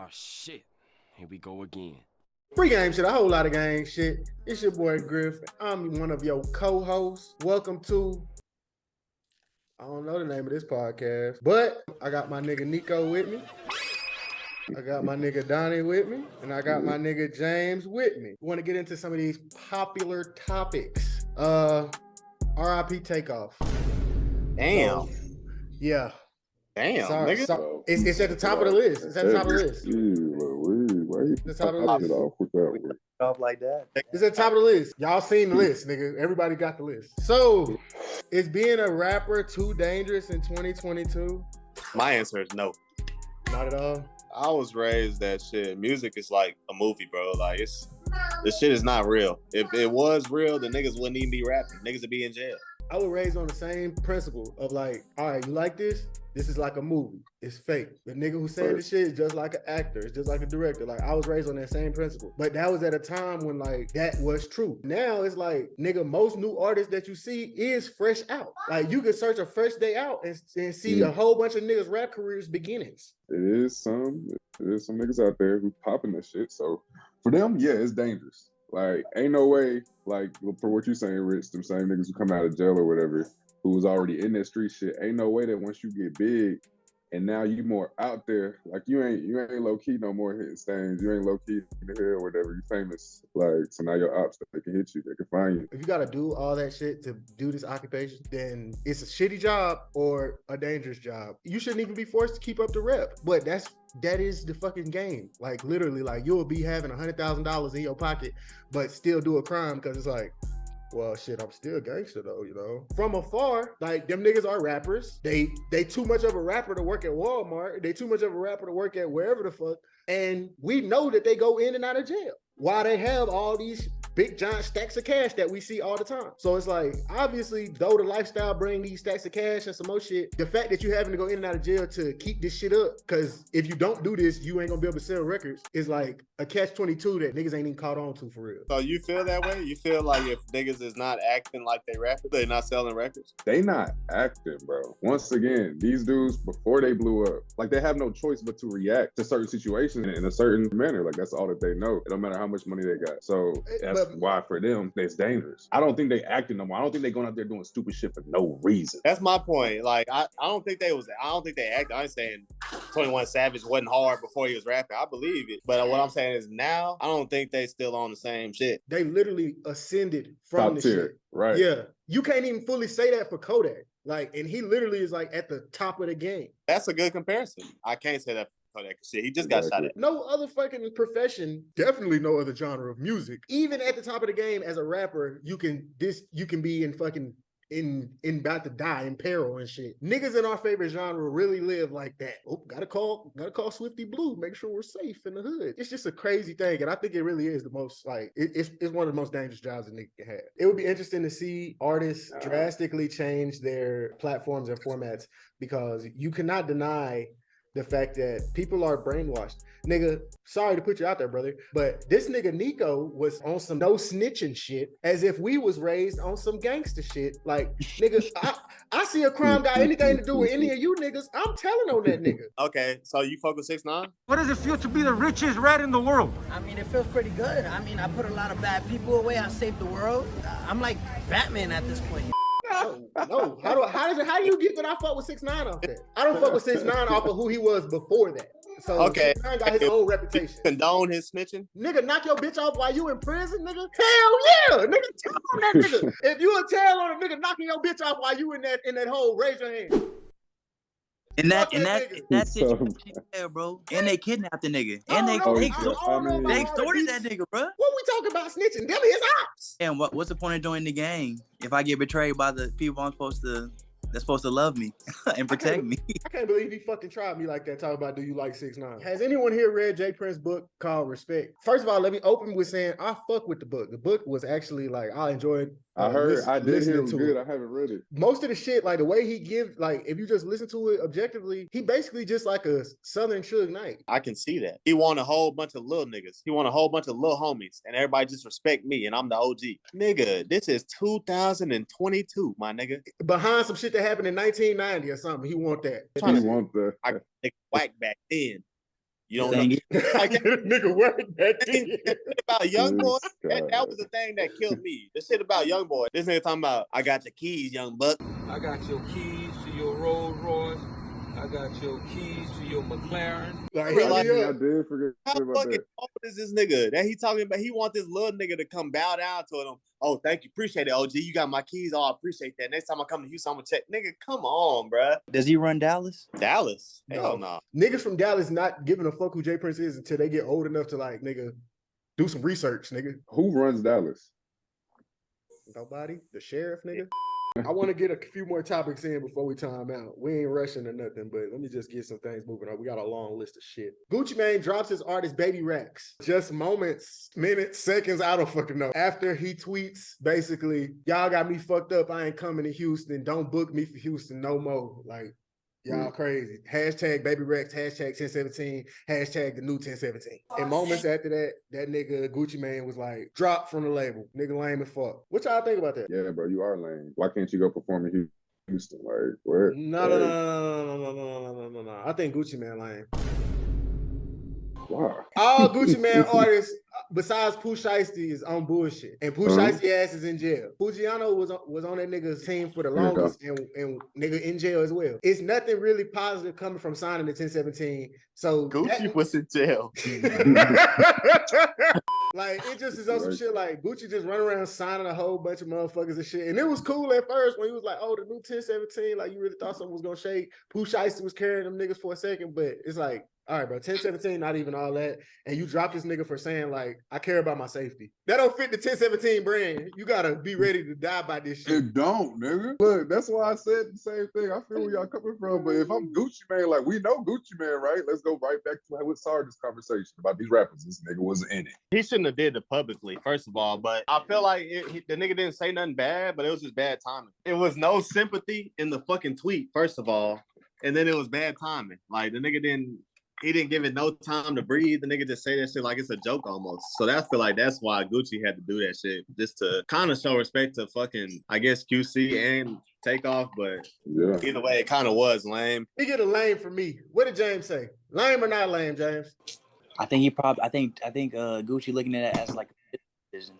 Oh shit. Here we go again. Free game shit, a whole lot of gang shit. It's your boy Griff. I'm one of your co-hosts. Welcome to, I don't know the name of this podcast, but I got my nigga Nico with me. I got my nigga Donnie with me, and I got my nigga James with me. We want to get into some of these popular topics. RIP Takeoff. Damn. So, yeah. Damn, Sorry, nigga. it's at the top of the list. It's at the top of the list. Why you The top of the list. off with that one? Off like that. It's at the top of the list. Y'all seen the list, nigga. Everybody got the list. So, is being a rapper too dangerous in 2022? My answer is no. Not at all. I was raised that shit. Music is like a movie, bro. Like this shit is not real. If it was real, the niggas wouldn't even be rapping. Niggas would be in jail. I was raised on the same principle of like, all right, you like this? This is like a movie. It's fake. The nigga who's saying this shit is just like an actor. It's just like a director. Like, I was raised on that same principle. But that was at a time when, like, that was true. Now it's like, nigga, most new artists that you see is fresh out. Like, you can search a fresh day out and see a whole bunch of niggas' rap careers beginnings. It is some niggas out there who popping this shit. So for them, yeah, it's dangerous. Like, ain't no way, like, for what you saying, Rich, them same niggas who come out of jail or whatever, who was already in that street shit, ain't no way that once you get big and now you more out there, like you ain't low key no more hitting stains, you ain't low key in the hood or whatever, you famous. Like, so now your ops, they can hit you, they can find you. If you gotta do all that shit to do this occupation, then it's a shitty job or a dangerous job. You shouldn't even be forced to keep up the rep. But that is the fucking game. Like, literally, like, you'll be having $100,000 in your pocket, but still do a crime because it's like, well, shit, I'm still gangster though, you know. From afar, like, them niggas are rappers. They too much of a rapper to work at Walmart. They too much of a rapper to work at wherever the fuck. And we know that they go in and out of jail while they have all these big giant stacks of cash that we see all the time. So it's like, obviously, though the lifestyle bring these stacks of cash and some more shit, the fact that you having to go in and out of jail to keep this shit up, because if you don't do this, you ain't gonna be able to sell records, is like a catch-22 that niggas ain't even caught on to for real. So you feel that way? You feel like if niggas is not acting like they rapping, they not selling records? They not acting, bro. Once again, these dudes, before they blew up, like, they have no choice but to react to certain situations in a certain manner. Like, that's all that they know. It don't matter how much money they got. So that's why for them, it's dangerous. I don't think they acting no more. I don't think they going out there doing stupid shit for no reason. That's my point. Like, I don't think they acted. I'm saying 21 Savage wasn't hard before he was rapping. I believe it. But what I'm saying is now, I don't think they still on the same shit. They literally ascended from Top the tier, shit. right? Yeah. You can't even fully say that for Kodak. Like, and he literally is like at the top of the game. That's a good comparison. I can't say that for Kodak shit. He just got shot at. No other fucking profession, definitely no other genre of music. Even at the top of the game as a rapper, you can be in fucking in about to die in peril and shit. Niggas in our favorite genre really live like that. Oh, gotta call Swifty Blue, make sure we're safe in the hood. It's just a crazy thing, and I think it really is the most, like, it's one of the most dangerous jobs a nigga can have. It would be interesting to see artists drastically change their platforms and formats, because you cannot deny the fact that people are brainwashed. Nigga, sorry to put you out there, brother, but this nigga Nico was on some no snitching shit as if we was raised on some gangster shit. Like, nigga, I see a crime got anything to do with any of you niggas, I'm telling on that nigga. Okay, so you fuck with 6ix9ine? What does it feel to be the richest rat in the world? I mean, it feels pretty good. I mean, I put a lot of bad people away. I saved the world. I'm like Batman at this point. No. How do you get that I fuck with 6ix9ine off that? I don't fuck with 6ix9ine off of who he was before that. So okay, 6ix9ine got his own reputation. Condone his snitching? Nigga, knock your bitch off while you in prison, nigga? Hell yeah! Nigga, tell on that nigga. If you a tell on a nigga knocking your bitch off while you in that hole, raise your hand. In that situation, yeah, bro. And they kidnapped the nigga. And they extorted that nigga, bro. What we talking about snitching? Them his ops. And what's the point of joining the gang if I get betrayed by the people that's supposed to love me and protect me? I can't believe he fucking tried me like that, talking about, do you like 6ix9ine? Has anyone here read Jay Prince's book called Respect? First of all, let me open with saying I fuck with the book. The book was actually, like, I enjoyed. I did hear it was good. I haven't read it. Most of the shit, like the way he gives, like, if you just listen to it objectively, he basically just like a Southern Suge Knight. I can see that. He want a whole bunch of little niggas. He want a whole bunch of little homies, and everybody just respect me, and I'm the OG. Nigga, this is 2022, my nigga. Behind some shit that happened in 1990 or something, he want that. He want that. I whack back then. You don't know. Thing is, Like that nigga work that thing, thing. that shit about young boy. This That guy. was the thing that killed me. The shit about young boy. This nigga talking about, I got the keys, young buck. I got your keys to your Rolls Royce. I got your keys to your McLaren. Like, hit Like, me I up. did forget How about fucking that. old is this nigga that he talking about? He want this little nigga to come bow down to him. Oh, thank you, appreciate it, OG. You got my keys. Oh, I appreciate that. Next time I come to Houston, I'm gonna check. Nigga, come on, bruh. does he run Dallas? Dallas? Hell No. no. Niggas from Dallas not giving a fuck who Jay Prince is until they get old enough to like, nigga, do some research, nigga. Who runs Dallas? Nobody? The sheriff, nigga? I want to get a few more topics in before we time out. We ain't rushing or nothing, but let me just get some things moving on. We got a long list of shit. Gucci Mane drops his artist Baby Rex. Just moments, minutes, seconds, I don't fucking know. After he tweets, basically, y'all got me fucked up. I ain't coming to Houston. Don't book me for Houston no more. Like, y'all crazy. Hashtag Baby Rex, hashtag 1017, hashtag the new 1017. And moments after that, that nigga Gucci Mane was like, dropped from the label. Nigga lame as fuck. What y'all think about that? Yeah, bro, you are lame. Why can't you go perform in Houston? Like, what? No. I think Gucci Mane lame. Why? All Gucci Mane artists besides Pooh Shiesty is on bullshit. And Pooh Shiesty ass is in jail. Fujiano was on that nigga's team for the longest and nigga in jail as well. It's nothing really positive coming from signing the 1017. So Gucci was in jail. Like, it just is on some shit like Gucci just run around signing a whole bunch of motherfuckers and shit. And it was cool at first when he was like, oh, the new 1017, like you really thought something was gonna shake. Pooh Shiesty was carrying them niggas for a second, but it's like, all right, bro, 1017, not even all that. And you drop this nigga for saying, like, I care about my safety. That don't fit the 1017 brand. You gotta be ready to die by this shit. It don't, nigga. Look, that's why I said the same thing. I feel where y'all coming from, but if I'm Gucci Mane, like, we know Gucci Mane, right? Let's go right back to how we started this conversation about these rappers. This nigga wasn't in it. He shouldn't have did it publicly, first of all, but I feel like the nigga didn't say nothing bad, but it was just bad timing. It was no sympathy in the fucking tweet, first of all, and then it was bad timing. Like, the nigga didn't give it no time to breathe. The nigga just say that shit like it's a joke almost. So I feel like that's why Gucci had to do that shit, just to kind of show respect to fucking, I guess, QC and Takeoff. But yeah, either way, it kind of was lame. He get a lame for me. What did James say? Lame or not lame, James? I think Gucci looking at it as like a decision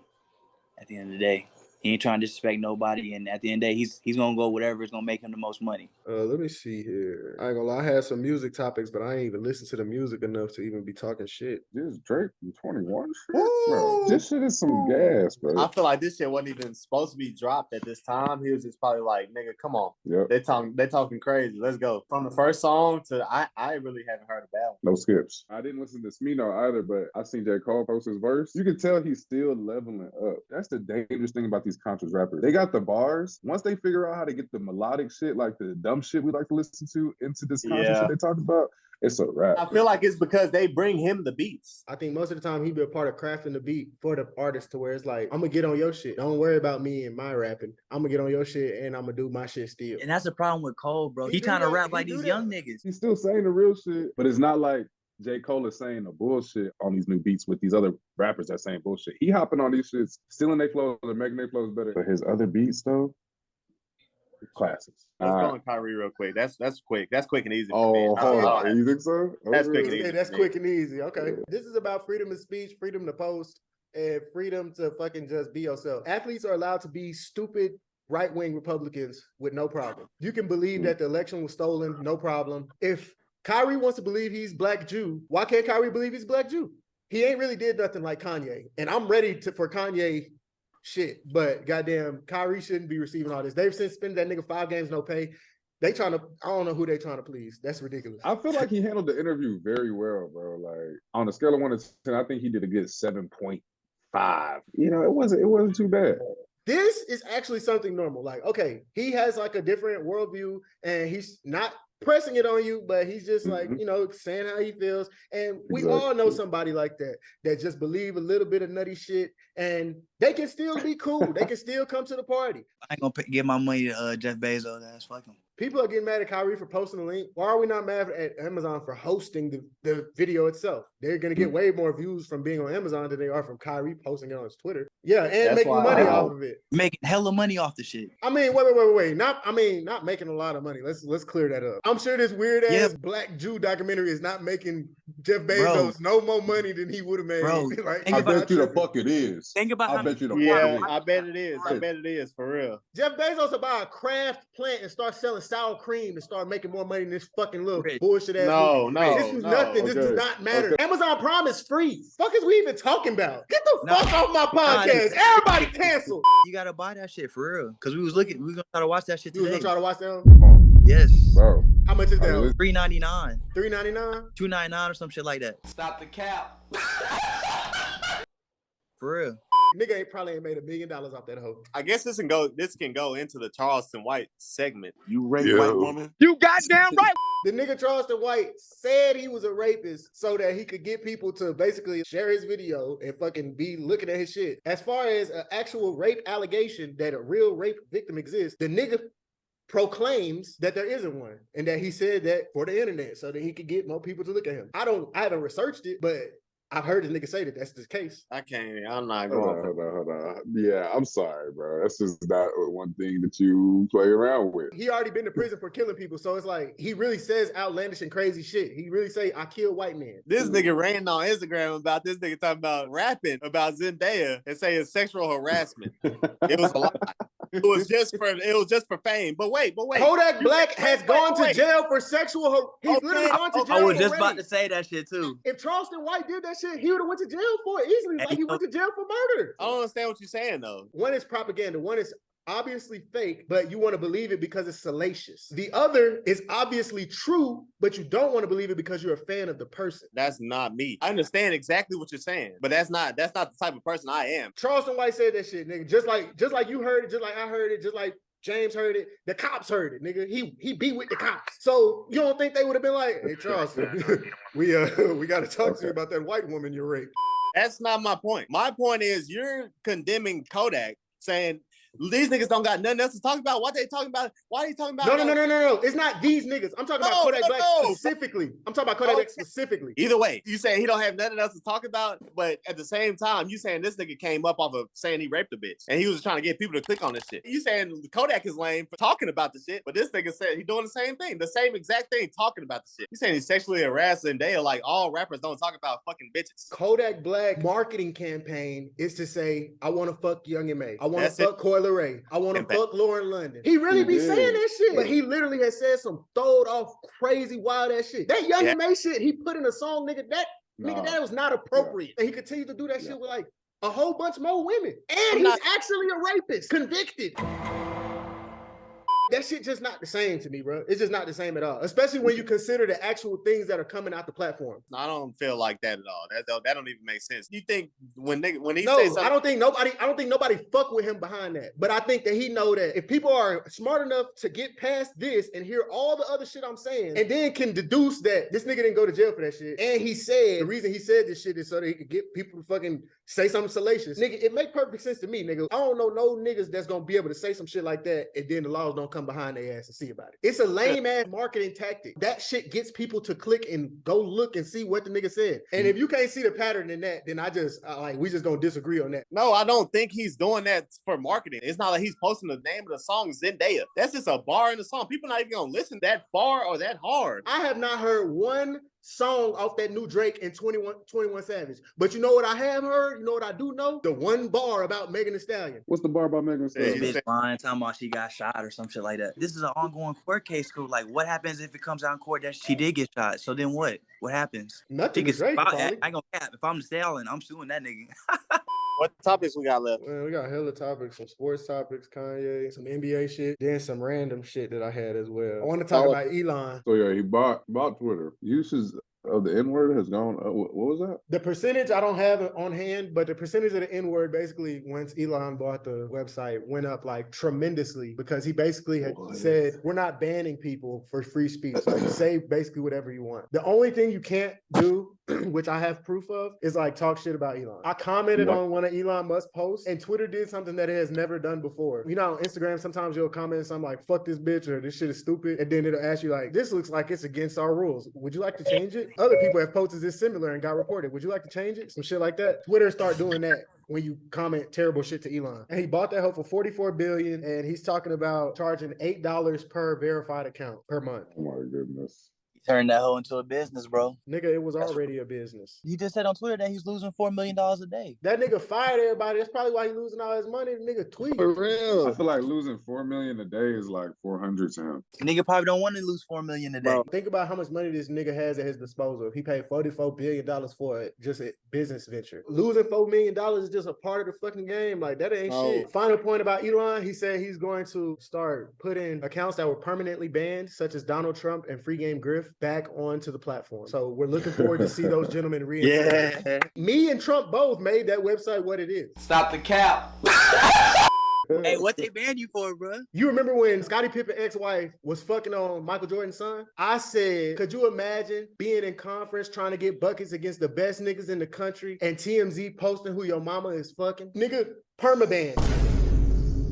at the end of the day. He ain't trying to disrespect nobody, and at the end of the day, he's gonna go whatever is gonna make him the most money. Let me see here. I ain't gonna lie, I had some music topics, but I ain't even listened to the music enough to even be talking shit. This Drake from 21 shit, bro. This shit is some gas, bro. I feel like this shit wasn't even supposed to be dropped at this time. He was just probably like, nigga, come on. Yep. They talking crazy. Let's go. From the first song to I really haven't heard a bad one. No skips. I didn't listen to Smino either, but I seen J. Cole post his verse. You can tell he's still leveling up. That's the dangerous thing about these conscious rappers. They got the bars. Once they figure out how to get the melodic shit, like the dumb shit we like to listen to, into this conscious shit they talk about, it's a rap. I feel like it's because they bring him the beats. I think most of the time he be a part of crafting the beat for the artist to where it's like, I'm gonna get on your shit. Don't worry about me and my rapping. I'm gonna get on your shit and I'm gonna do my shit still. And that's the problem with Cole, bro. He trying to rap like these young niggas. He's still saying the real shit, but it's not like J. Cole is saying the bullshit on these new beats with these other rappers that saying bullshit. He hopping on these shits, stealing their flows and making their flows better. But his other beats though, classics. Let's go on Kyrie real quick. That's quick. That's quick and easy. Oh, hold on. You think so? That's quick and easy. Yeah, that's quick and easy. Okay. Yeah. This is about freedom of speech, freedom to post, and freedom to fucking just be yourself. Athletes are allowed to be stupid right-wing Republicans with no problem. You can believe that the election was stolen, no problem. If Kyrie wants to believe he's Black Jew, why can't Kyrie believe he's Black Jew? He ain't really did nothing like Kanye. And I'm ready for Kanye shit, but goddamn, Kyrie shouldn't be receiving all this. They've since spent that nigga 5 games, no pay. I don't know who they trying to please. That's ridiculous. I feel like he handled the interview very well, bro. Like, on a scale of 1 to 10, I think he did a good 7.5. You know, it wasn't too bad. This is actually something normal. Like, okay, he has like a different worldview and he's not pressing it on you, but he's just like, you know, saying how he feels. And we all know somebody like that just believe a little bit of nutty shit and they can still be cool. They can still come to the party. I ain't gonna give my money to Jeff Bezos. That's fuck him. People are getting mad at Kyrie for posting the link. Why are we not mad at Amazon for hosting the video itself? They're going to get way more views from being on Amazon than they are from Kyrie posting it on his Twitter. Yeah, and That's making why- money Wow. off of it. Making hella money off the shit. I mean, wait. Not making a lot of money. Let's clear that up. I'm sure this weird ass Black Jew documentary is not making Jeff Bezos no more money than he would have made. Bro, like, think I about- bet you the fuck it is. Think about I how bet you the Yeah, fuck I it is. bet it is. I bet it is for real. Jeff Bezos will buy a craft plant and start selling sour cream and start making more money than this fucking little Rich. bullshit ass No, movie. no, This is no. nothing. This does Okay. not matter. Amazon Prime is free. Fuck is we even talking about? Get the No. fuck off my Nah, podcast. Everybody cancel. You gotta buy that shit for real. Cause we was gonna try to watch that shit You was today. gonna try to watch that? Come on, Yes. bro. How much is I that? mean, $3.99, $3.99? $2.99 or some shit like that. Stop the cap. For real. Nigga probably ain't made $1 million off that hoe. I guess this can go into the Charleston White segment. You rape Yo. white woman. You goddamn right. The nigga Charleston White said he was a rapist so that he could get people to basically share his video and fucking be looking at his shit. As far as an actual rape allegation that a real rape victim exists, the nigga proclaims that there isn't one and that he said that for the internet so that he could get more people to look at him. I haven't researched it, but I've heard the nigga say that that's the case. I'm not going Hold on. Yeah, I'm sorry, bro. That's just not one thing that you play around with. He already been to prison for killing people, so it's like he really says outlandish and crazy shit. He really say, I kill white men. This nigga ran on Instagram about this nigga talking about rapping about Zendaya and saying sexual harassment. It was a lie. It was just for fame. But wait. Kodak Black has gone to jail for sexual. He's Okay. literally gone to jail. I was for just about rape. to say that shit too. If Charleston White did that shit, he would have went to jail for it easily. Like he went to jail for murder. I don't understand what you're saying though. One is propaganda. One is obviously fake, but you want to believe it because it's salacious. The other is obviously true, but you don't want to believe it because you're a fan of the person. That's not me. I understand exactly what you're saying, but that's not the type of person I am. Charleston White said that shit, nigga. Just like you heard it, just like I heard it, just like James heard it. The cops heard it, nigga. He be with the cops. So you don't think they would have been like, hey Charleston, we got to talk to you about that white woman you raped. That's not my point. My point is you're condemning Kodak, saying these niggas don't got nothing else to talk about. What they talking about? Why are they talking about? No. It's not these niggas. I'm talking about Kodak Black no. specifically. I'm talking about Kodak Black specifically. Either way, you saying he don't have nothing else to talk about, but at the same time, you saying this nigga came up off of saying he raped a bitch, and he was trying to get people to click on this shit. You saying Kodak is lame for talking about the shit, but this nigga said he doing the same thing, the same exact thing, talking about the shit. You saying he's sexually harassing Zendaya like all rappers don't talk about fucking bitches. Kodak Black marketing campaign is to say, I want to fuck Young M.A. I want to That's fuck Coi Leray. I want to Campaign. fuck Lauren London. He really be He saying did. that shit, but he literally has said some throwed off crazy wild ass shit. That Young Yeah. M.A. shit he put in a song, nigga, that was not appropriate. And he continued to do that Yeah. shit with like a whole bunch more women. And I'm he's not- actually a rapist, convicted. That shit just not the same to me, bro. It's just not the same at all. Especially when you consider the actual things that are coming out the platform. I don't feel like that at all. That don't even make sense. You think when he No, say something, I don't think nobody fuck with him behind that. But I think that he know that if people are smart enough to get past this and hear all the other shit I'm saying, and then can deduce that this nigga didn't go to jail for that shit, and he said the reason he said this shit is so that he could get people to fucking say something salacious. Nigga, it make perfect sense to me, nigga. I don't know no niggas that's gonna be able to say some shit like that and then the laws don't come behind their ass and see about it. It's a lame ass marketing tactic. That shit gets people to click and go look and see what the nigga said. And if you can't see the pattern in that, then we just gonna disagree on that. no, I don't think he's doing that for marketing. It's not like he's posting the name of the song Zendaya. That's just a bar in the song. People not even gonna listen that far or that hard. I have not heard one song off that new Drake and 21 Savage. But you know what I have heard? You know what I do know? The one bar about Megan Thee Stallion. What's the bar about Megan Thee Yeah, Stallion? you Bitch lying, talking about she got shot or some shit like that. This is an ongoing court case. Cool. Like, what happens if it comes out in court that she did get shot? So then what? What happens? Nothing She to gets. Drake, I probably. ain't gonna cap. If I'm the stallion, I'm suing that nigga. What topics we got left? Man, we got hella topics, some sports topics, Kanye, some NBA shit, then some random shit that I had as well. I want to talk about Elon. So yeah, he bought Twitter. Uses of the N-word has gone. What was that? The percentage I don't have it on hand, but the percentage of the N-word basically once Elon bought the website went up like tremendously because he basically had What? said, we're not banning people for free speech. Like say basically whatever you want. The only thing you can't do which I have proof of, is like talk shit about Elon. I commented on one of Elon Musk's posts, and Twitter did something that it has never done before. You know, on Instagram, sometimes you'll comment something like, fuck this bitch, or this shit is stupid, and then it'll ask you like, this looks like it's against our rules. Would you like to change it? Other people have posted this similar and got reported. Would you like to change it? Some shit like that. Twitter start doing that when you comment terrible shit to Elon. And he bought that hoe for $44 billion, and he's talking about charging $8 per verified account per month. Oh my goodness. Turn that hoe into a business, bro. Nigga, it was already a business. He just said on Twitter that he's losing $4 million a day. That nigga fired everybody. That's probably why he's losing all his money. The nigga tweet. For real. I feel like losing $4 million a day is like 400 to him. Nigga probably don't want to lose $4 million a day. Bro, think about how much money this nigga has at his disposal. He paid $44 billion for it, just a business venture. Losing $4 million is just a part of the fucking game. Like, that ain't shit. Final point about Elon, he said he's going to start putting accounts that were permanently banned, such as Donald Trump and Free Game Griff, back onto the platform. So we're looking forward to see those gentlemen reinstate. Yeah. Me and Trump both made that website what it is. Stop the cap. Hey, what they banned you for, bro? You remember when Scottie Pippen's ex-wife was fucking on Michael Jordan's son? I said, could you imagine being in conference trying to get buckets against the best niggas in the country and TMZ posting who your mama is fucking? Nigga, permaban.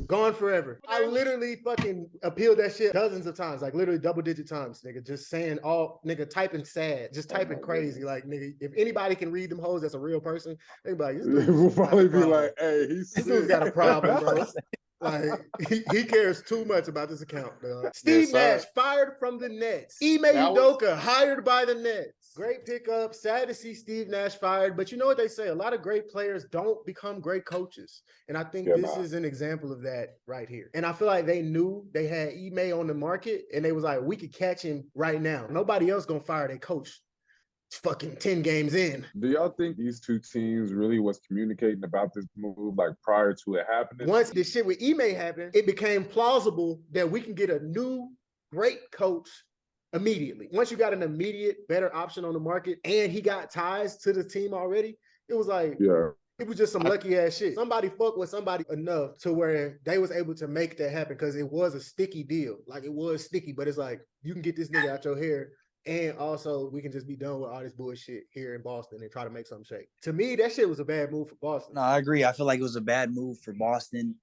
Gone forever. I literally fucking appealed that shit dozens of times, like literally double-digit times, nigga. Just saying nigga, typing sad, just typing crazy. Like, nigga, if anybody can read them hoes that's a real person, they be like, this We'll probably be like, hey, this dude's got a problem, bro. Like, he cares too much about this account, dog. Steve Nash fired from the Nets. Ime Udoka hired by the Nets. Great pickup. Sad to see Steve Nash fired, but you know what they say? A lot of great players don't become great coaches. And I think this is an example of that right here. And I feel like they knew they had Ime on the market, and they was like, we could catch him right now. Nobody else gonna fire their coach fucking 10 games in. Do y'all think these two teams really was communicating about this move like prior to it happening? Once this shit with Ime happened, it became plausible that we can get a new great coach immediately. Once you got an immediate better option on the market and he got ties to the team already, it was like, it was just some lucky ass shit. Somebody fucked with somebody enough to where they was able to make that happen, because it was a sticky deal. Like, it was sticky, but it's like, you can get this nigga out your hair, and also we can just be done with all this bullshit here in Boston and try to make something shake. To me, that shit was a bad move for Boston. No, I agree. I feel like it was a bad move for Boston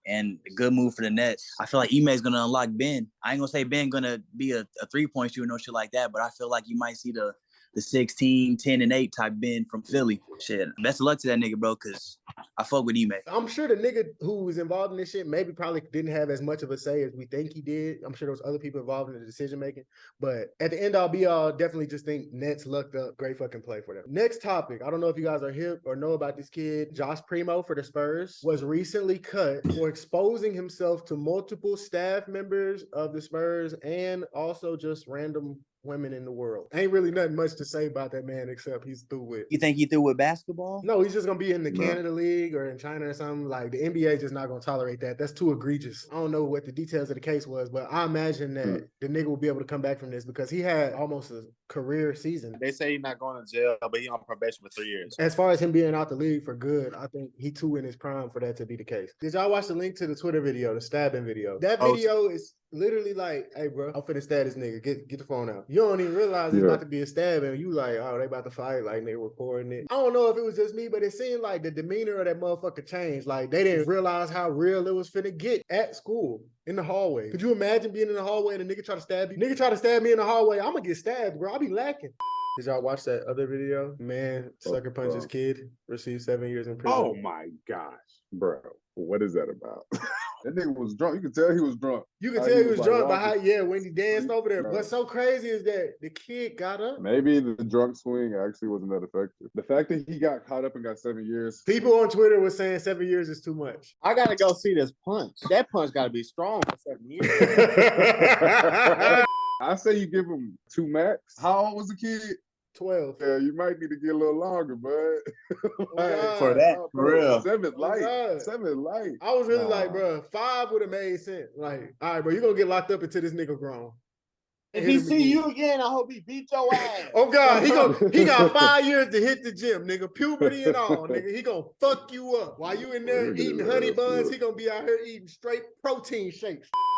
and a good move for the Nets. I feel like Ime is going to unlock Ben. I ain't going to say Ben going to be a three-point shooter, no shit like that, but I feel like you might see the 16, 10, and 8 type Ben from Philly. Shit, best of luck to that nigga, bro, because I fuck with Ime. I'm sure the nigga who was involved in this shit probably didn't have as much of a say as we think he did. I'm sure there was other people involved in the decision making. But at the end all be all, definitely just think Nets lucked up. Great fucking play for them. Next topic. I don't know if you guys are hip or know about this kid. Josh Primo for the Spurs was recently cut for exposing himself to multiple staff members of the Spurs and also just random women in the world. Ain't really nothing much to say about that man except he's through with. You think he through with basketball? No, he's just gonna be in the Canada League or in China or something. Like, the NBA just not gonna tolerate that. That's too egregious. I don't know what the details of the case was, but I imagine that the nigga will be able to come back from this because he had almost a career season. They say he's not going to jail, but he's on probation for 3 years. As far as him being out the league for good, I think he too in his prime for that to be the case. Did y'all watch the link to the Twitter video, the stabbing video? That video is literally like, hey, bro, I'm finna stab this nigga. Get the phone out. You don't even realize it's about to be a stab, and you like, oh, they about to fight. Like, they recording it. I don't know if it was just me, but it seemed like the demeanor of that motherfucker changed. Like, they didn't realize how real it was finna get at school. In the hallway. Could you imagine being in the hallway and a nigga try to stab you? Nigga try to stab me in the hallway, I'm gonna get stabbed, bro. I'll be lacking. Did y'all watch that other video? Man, sucker punches kid, received 7 years in prison. Oh my gosh, bro. What is that about? That nigga was drunk. You could tell he was drunk. You could tell he was drunk by how, when he danced over there. What's so crazy is that the kid got up. Maybe the drunk swing actually wasn't that effective. The fact that he got caught up and got 7 years. People on Twitter were saying 7 years is too much. I gotta go see this punch. That punch gotta be strong for 7 years. I say you give him 2 max. How old was the kid? 12. Yeah, you might need to get a little longer, bud. For that, for real. 7 light. 7 light. I was really like, bro, 5 would have made sense. Like, all right, bro, you're gonna get locked up until this nigga grown. If he see you again, I hope he beat your ass. Oh God, he got 5 years to hit the gym, nigga. Puberty and all, nigga. He gonna fuck you up. While you in there eating honey buns, he gonna be out here eating straight protein shakes.